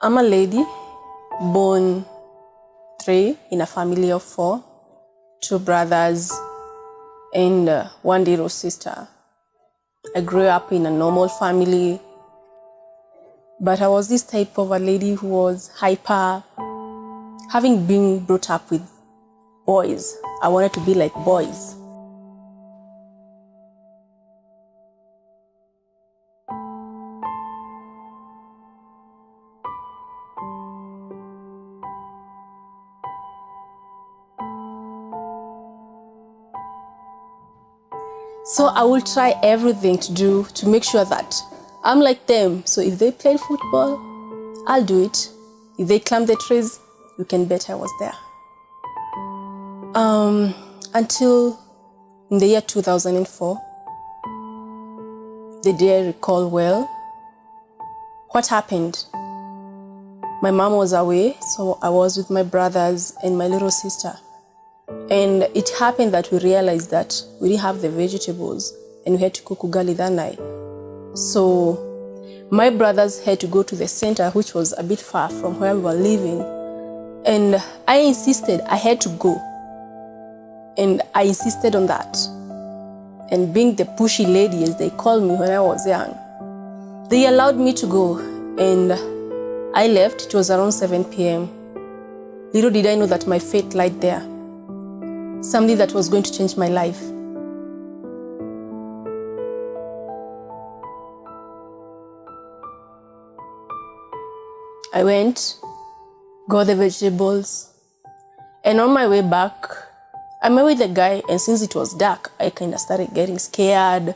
I'm a lady, born 3 in a family of 4, 2 brothers and 1 little sister. I grew up in a normal family, but I was this type of a lady who was hyper. Having been brought up with boys, I wanted to be like boys. So I will try everything to make sure that I'm like them. So if they play football, I'll do it. If they climb the trees, you can bet I was there. Until in the year 2004, the day I recall well, what happened? My mom was away, so I was with my brothers and my little sister. And it happened that we realized that we didn't have the vegetables and we had to cook ugali that night. So my brothers had to go to the center, which was a bit far from where we were living. And I insisted I had to go. And I insisted on that. And being the pushy lady, as they called me when I was young, they allowed me to go. And I left. It was around 7 p.m. Little did I know that my fate lied there. Something that was going to change my life. I went, got the vegetables, and on my way back, I met with a guy, and since it was dark, I kind of started getting scared.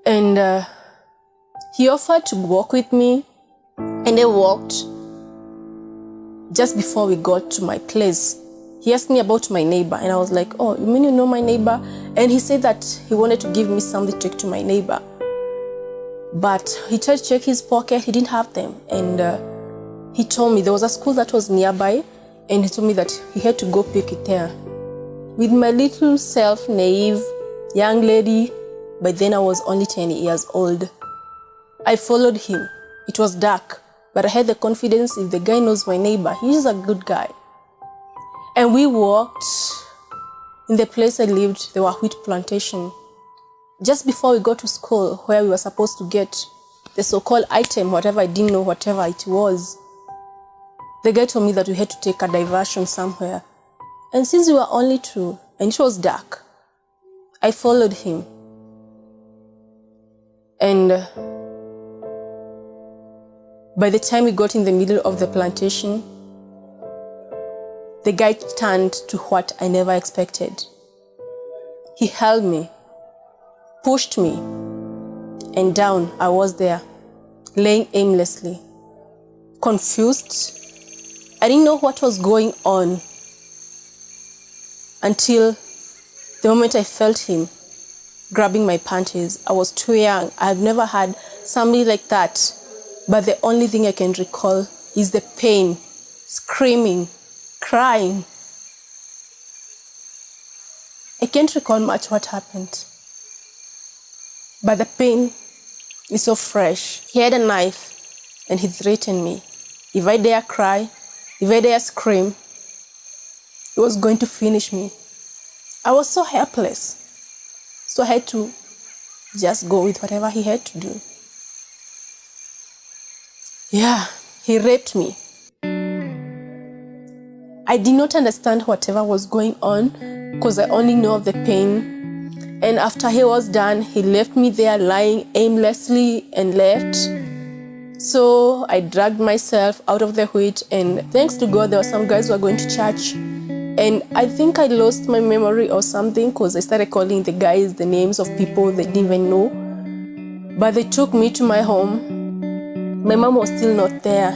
And he offered to walk with me, and I walked. Just before we got to my place, he asked me about my neighbor, and I was like, oh, you mean you know my neighbor? And he said that he wanted to give me something to take to my neighbor. But he tried to check his pocket, he didn't have them. And he told me there was a school that was nearby, and he told me that he had to go pick it there. With my little self, naive young lady, by then I was only 10 years old, I followed him. It was dark, but I had the confidence if the guy knows my neighbor, he's a good guy. And we walked. In the place I lived, there were wheat plantation. Just before we got to school, where we were supposed to get the so-called item, whatever I didn't know, whatever it was, the guy told me that we had to take a diversion somewhere. And since we were only 2, and it was dark, I followed him. And by the time we got in the middle of the plantation, the guy turned to what I never expected. He held me, pushed me, and down I was there, laying aimlessly, confused. I didn't know what was going on until the moment I felt him grabbing my panties. I was too young. I had never had somebody like that. But the only thing I can recall is the pain, screaming, crying. I can't recall much what happened, but the pain is so fresh. He had a knife and he threatened me. If I dare cry, if I dare scream, he was going to finish me. I was so helpless, so I had to just go with whatever he had to do. Yeah, he raped me. I did not understand whatever was going on because I only know of the pain. And after he was done, he left me there lying aimlessly and left. So I dragged myself out of the wheat, and thanks to God, there were some guys who were going to church. And I think I lost my memory or something because I started calling the guys the names of people they didn't even know. But they took me to my home. My mom was still not there.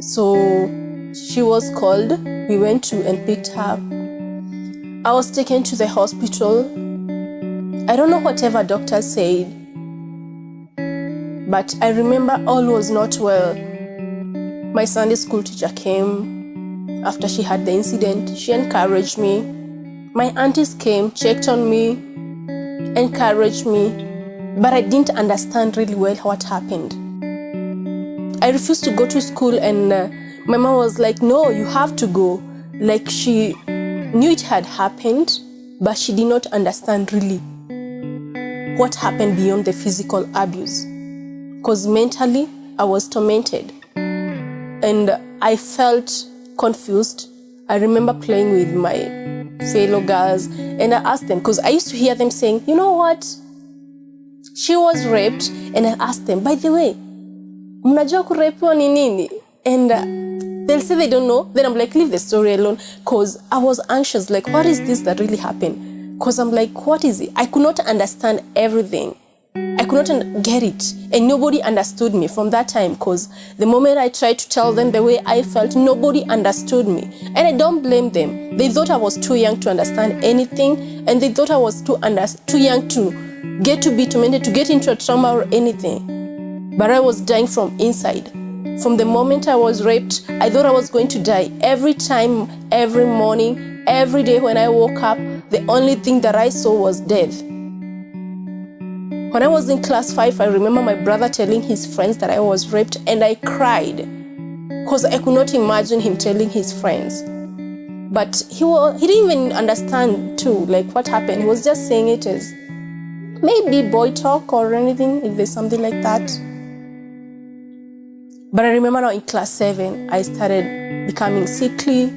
So she was called. We went to and picked her up. I was taken to the hospital. I don't know whatever doctor said, but I remember all was not well. My Sunday school teacher came after she had the incident. She encouraged me. My aunties came, checked on me, encouraged me, but I didn't understand really well what happened. I refused to go to school, and my mom was like, no, you have to go. Like, she knew it had happened, but she did not understand really what happened beyond the physical abuse. Because mentally, I was tormented. And I felt confused. I remember playing with my fellow girls, and I asked them, because I used to hear them saying, you know what? She was raped. And I asked them, by the way, mnajua kurepiwa ni nini? And they'll say they don't know. Then I'm like, leave the story alone, because I was anxious. Like, what is this that really happened? Because I'm like, what is it? I could not understand everything. I could not get it, and nobody understood me from that time, because the moment I tried to tell them the way I felt, nobody understood me. And I don't blame them. They thought I was too young to understand anything, and they thought I was too young to get to be tormented, to get into a trauma or anything. But I was dying from inside. From the moment I was raped, I thought I was going to die. Every time, every morning, every day when I woke up, the only thing that I saw was death. When I was in class 5, I remember my brother telling his friends that I was raped, and I cried because I could not imagine him telling his friends. But he didn't even understand too, like what happened. He was just saying it as maybe boy talk or anything, if there's something like that. But I remember now in class 7, I started becoming sickly,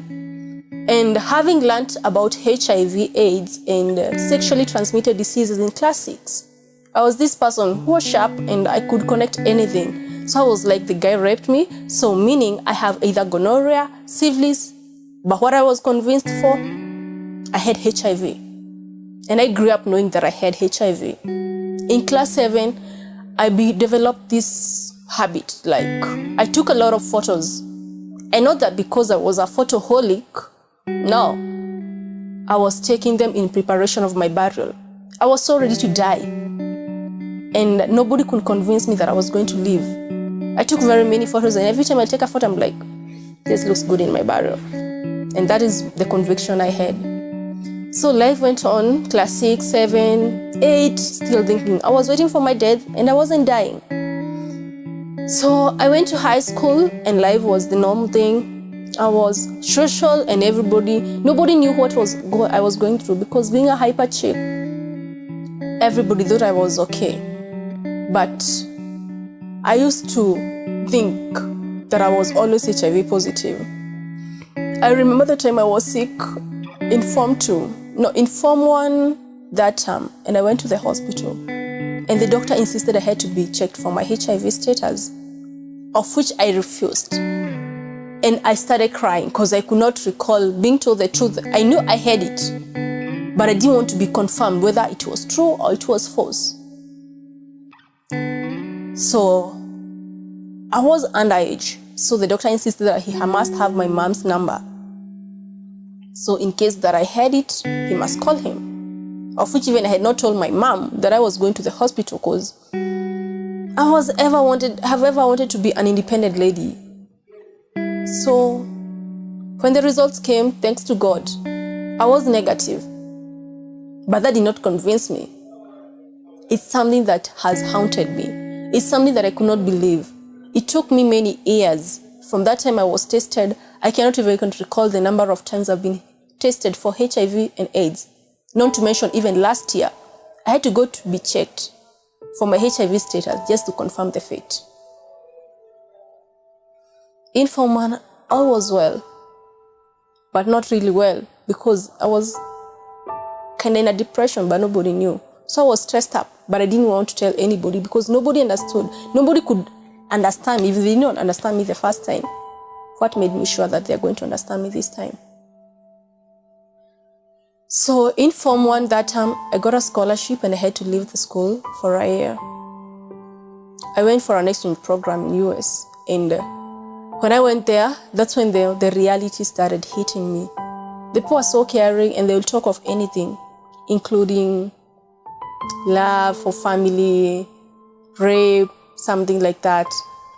and having learned about HIV, AIDS, and sexually transmitted diseases in class 6. I was this person who was sharp and I could connect anything. So I was like, the guy raped me, so meaning I have either gonorrhea, syphilis, but what I was convinced for, I had HIV. And I grew up knowing that I had HIV. In class 7, I developed this habit. Like, I took a lot of photos. And not that because I was a photoholic, no. I was taking them in preparation of my burial. I was so ready to die. And nobody could convince me that I was going to live. I took very many photos, and every time I take a photo, I'm like, this looks good in my burial. And that is the conviction I had. So life went on, class 6, 7, 8, still thinking. I was waiting for my death, and I wasn't dying. So I went to high school, and life was the normal thing. I was social, and nobody knew what I was going through, because being a hyper chick, everybody thought I was okay. But I used to think that I was always HIV positive. I remember the time I was sick in Form 1 that term, and I went to the hospital. And the doctor insisted I had to be checked for my HIV status, of which I refused. And I started crying because I could not recall being told the truth. I knew I had it, but I didn't want to be confirmed whether it was true or it was false. So I was underage, so the doctor insisted that he must have my mom's number. So in case that I had it, he must call him. Of which even I had not told my mom that I was going to the hospital, because I have ever wanted to be an independent lady. So when the results came, thanks to God, I was negative. But that did not convince me. It's something that has haunted me. It's something that I could not believe. It took me many years. From that time I was tested, I cannot even recall the number of times I've been tested for HIV and AIDS. Not to mention even last year, I had to go to be checked for my HIV status just to confirm the fate. In Form 1, all was well, but not really well, because I was kind of in a depression, but nobody knew. So I was stressed up, but I didn't want to tell anybody, because nobody understood. Nobody could understand me if they didn't understand me the first time. What made me sure that they're going to understand me this time? So in Form 1 that time, I got a scholarship and I had to leave the school for a year. I went for an exchange program in US, and when I went there, that's when the reality started hitting me. The people are so caring, and they will talk of anything, including love for family, rape, something like that.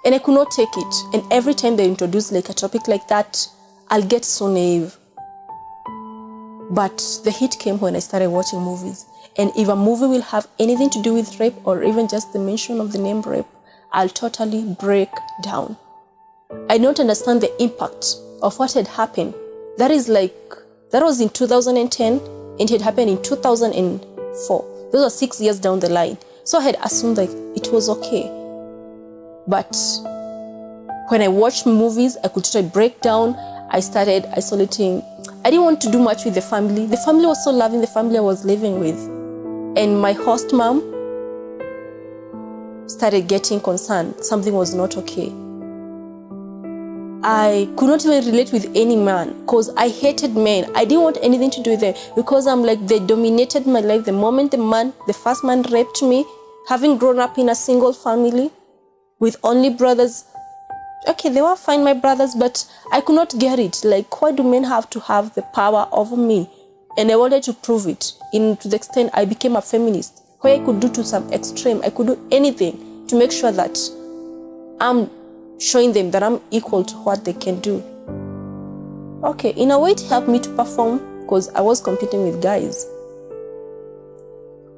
And I could not take it. And every time they introduce like a topic like that, I'll get so naive. But the hit came when I started watching movies. And if a movie will have anything to do with rape, or even just the mention of the name rape, I'll totally break down. I don't understand the impact of what had happened. That was in 2010, and it had happened in 2004. Those are 6 years down the line. So I had assumed like it was okay. But when I watched movies, I could totally break down. I started isolating. I didn't want to do much with the family. The family was so loving, the family I was living with. And my host mom started getting concerned. Something was not okay. I could not even relate with any man because I hated men. I didn't want anything to do with them because I'm like, they dominated my life. The moment the first man raped me, having grown up in a single family with only brothers, okay, they were fine, my brothers, but I could not get it. Like, why do men have to have the power over me? And I wanted to prove it to the extent I became a feminist, where I could do to some extreme. I could do anything to make sure that I'm showing them that I'm equal to what they can do. Okay, in a way it helped me to perform because I was competing with guys.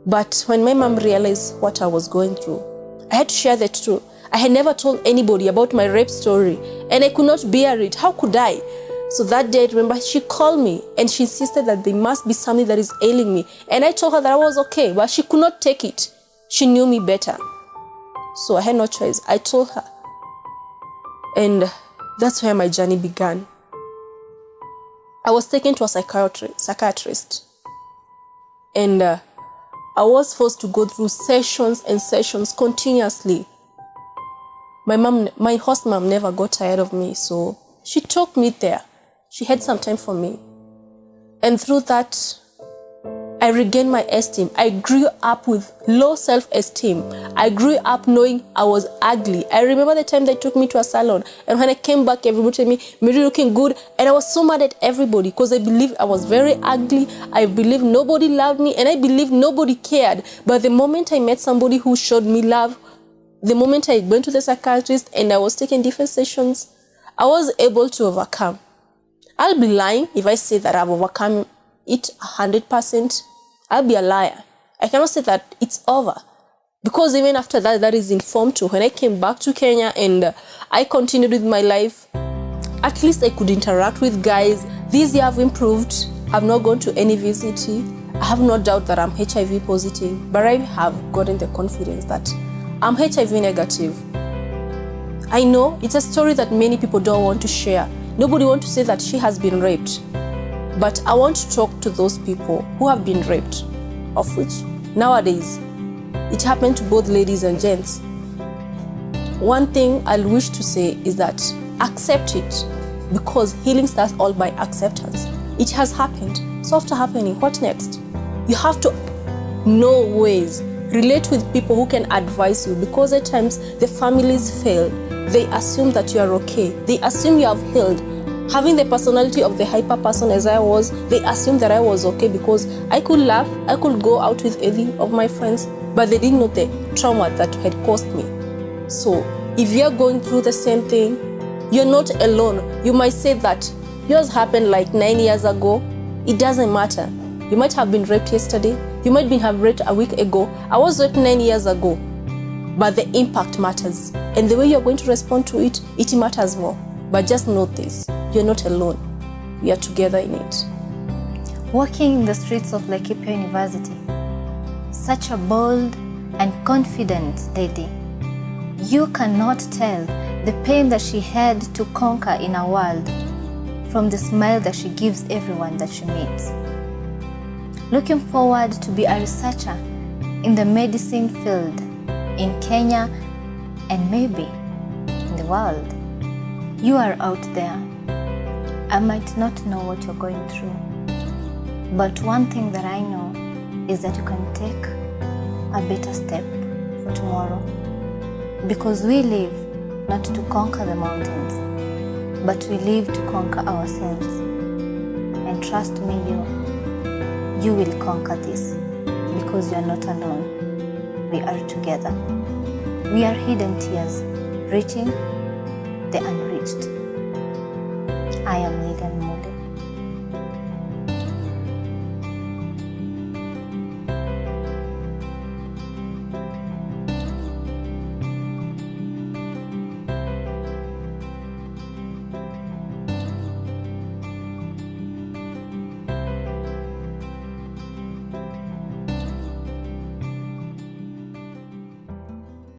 But when my mom realized what I was going through, I had to share the truth. I had never told anybody about my rape story and I could not bear it. How could I? So that day, I remember she called me and she insisted that there must be something that is ailing me. And I told her that I was okay, but she could not take it. She knew me better. So I had no choice. I told her. And that's where my journey began. I was taken to a psychiatrist. And I was forced to go through sessions and sessions continuously. My host mom never got tired of me, so she took me there. She had some time for me. And through that, I regained my esteem. I grew up with low self-esteem. I grew up knowing I was ugly. I remember the time they took me to a salon, and when I came back, everybody told me, "Mary, looking good." And I was so mad at everybody because I believed I was very ugly. I believed nobody loved me, and I believed nobody cared. But the moment I met somebody who showed me love, the moment I went to the psychiatrist and I was taking different sessions, I was able to overcome. I'll be lying if I say that I've overcome it 100%. I'll be a liar. I cannot say that it's over. Because even after that, that is informed too. When I came back to Kenya and I continued with my life, at least I could interact with guys. This year I've improved. I've not gone to any VCT. I have no doubt that I'm HIV positive, but I have gotten the confidence that I'm HIV negative. I know it's a story that many people don't want to share. Nobody wants to say that she has been raped. But I want to talk to those people who have been raped, of which nowadays it happened to both ladies and gents. One thing I wish to say is that accept it, because healing starts all by acceptance. It has happened. So after happening, what next? You have to know ways, relate with people who can advise you, because at times the families fail. They assume that you are okay. They assume you have healed. Having the personality of the hyper person as I was, they assumed that I was okay because I could laugh, I could go out with any of my friends, but they didn't know the trauma that had caused me. So if you're going through the same thing, you're not alone. You might say that yours happened like 9 years ago. It doesn't matter. You might have been raped yesterday. You might have raped a week ago. I was raped 9 years ago. But the impact matters. And the way you're going to respond to it, it matters more. But just know this, you're not alone. We are together in it. Walking in the streets of Laikipia University, such a bold and confident lady. You cannot tell the pain that she had to conquer in her world from the smile that she gives everyone that she meets. Looking forward to be a researcher in the medicine field in Kenya and maybe in the world. You are out there. I might not know what you're going through, but one thing that I know is that you can take a better step for tomorrow, because we live not to conquer the mountains, but we live to conquer ourselves. And trust me, you will conquer this, because you are not alone. We are together. We are hidden tears, reaching the unreached. I am Lilian.